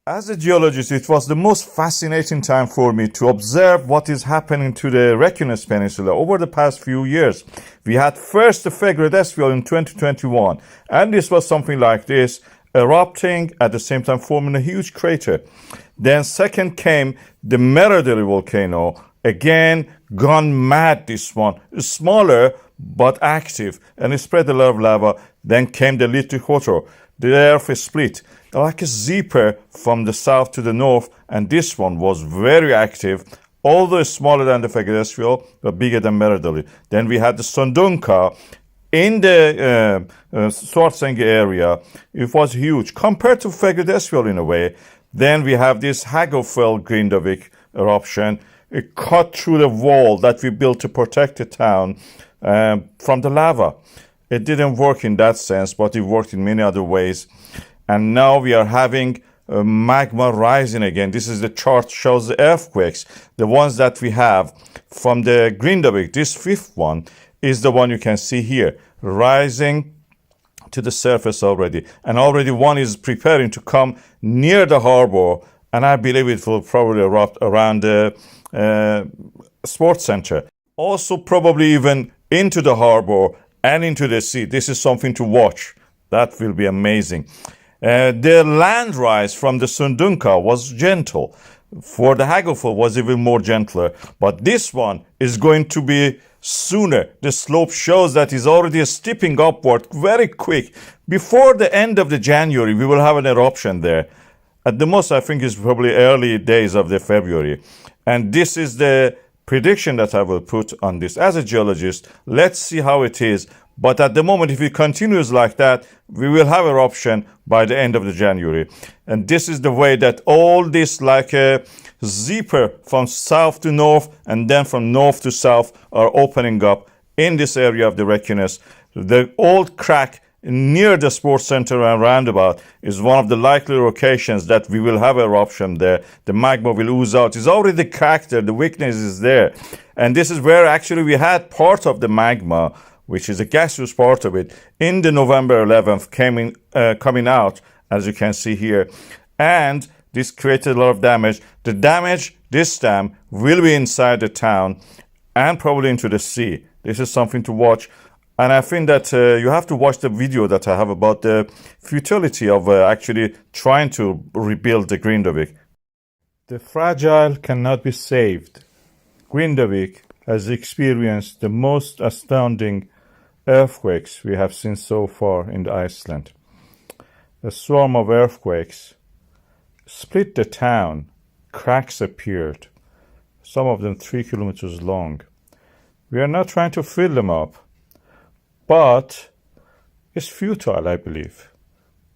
As a geologist, it was the most fascinating time for me to observe what is happening to the Reykjanes Peninsula over the past few years. We had first the Fagradalsfjall in 2021, and this was something like this, erupting at the same time forming a huge crater. Then second came the Meteorological volcano, again gone mad, this one, smaller but active, and it spread a lot of lava. Then came the Little. The earth is split like a zipper from the south to the north, and this one was very active, although smaller than the Fagradalsfjall, but bigger than Meteorological. Then we had the Sundunka in the Svartsengi area. It was huge compared to Fagradalsfjall in a way. Then we have this Hagafell Grindavik eruption. It cut through the wall that we built to protect the town from the lava. It didn't work in that sense, but it worked in many other ways. And now we are having magma rising again. This is the chart shows the earthquakes. The ones that we have from the Grindavik, this fifth one, is the one you can see here, rising to the surface already. And already one is preparing to come near the harbor, and I believe it will probably erupt around the sports center. Also probably even into the harbor and into the sea. This is something to watch. That will be amazing. The land rise from the Sundunka was gentle. For the Hagafell was even more gentler. But this one is going to be sooner. The slope shows that it's already stepping upward very quick. Before the end of the January, we will have an eruption there. At the most, I think it's probably early days of the February. And this is the prediction that I will put on this. As a geologist, let's see how it is. But at the moment, if it continues like that, we will have eruption by the end of the January. And this is the way that all this, like a zipper from south to north and then from north to south, are opening up in this area of the Reykjanes. The old crack near the sports center and roundabout is one of the likely locations that we will have eruption there. The magma will ooze out. It's already cracked there. The weakness is there. And this is where actually we had part of the magma, which is a gaseous part of it, in the November 11th coming out, as you can see here. And this created a lot of damage. The damage this time will be inside the town and probably into the sea. This is something to watch. And I think that you have to watch the video that I have about the futility of actually trying to rebuild the Grindavik. The fragile cannot be saved. Grindavik has experienced the most astounding earthquakes we have seen so far in Iceland. A swarm of earthquakes split the town. Cracks appeared, some of them 3 kilometers long. We are not trying to fill them up, but it's futile, I believe,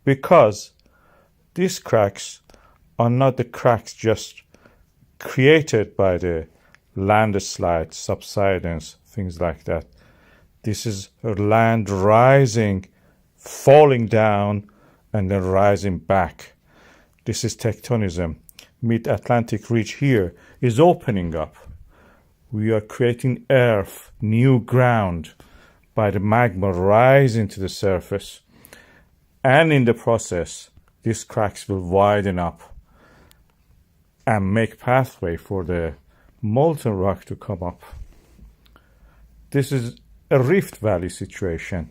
because these cracks are not the cracks just created by the landslides, subsidence, things like that. This is land rising, falling down, and then rising back. This is tectonism. Mid-Atlantic ridge here is opening up. We are creating earth, new ground, by the magma rising to the surface. And in the process, these cracks will widen up and make pathway for the molten rock to come up. This is a rift valley situation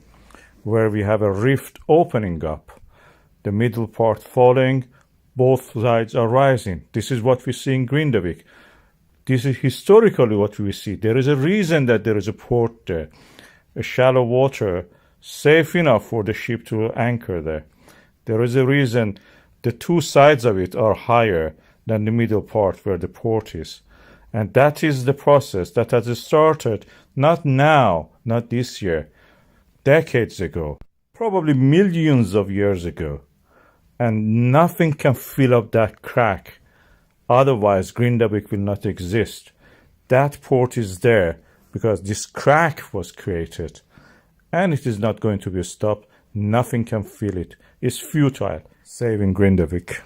where we have a rift opening up, the middle part falling, both sides are rising. This is what we see in Grindavik. This is historically what we see. There is a reason that there is a port there, a shallow water, safe enough for the ship to anchor there. There is a reason the two sides of it are higher than the middle part where the port is. And that is the process that has started not now, not this year, decades ago, probably millions of years ago. And nothing can fill up that crack. Otherwise, Grindavik will not exist. That port is there because this crack was created. And it is not going to be stopped. Nothing can fill it. It's futile saving Grindavik.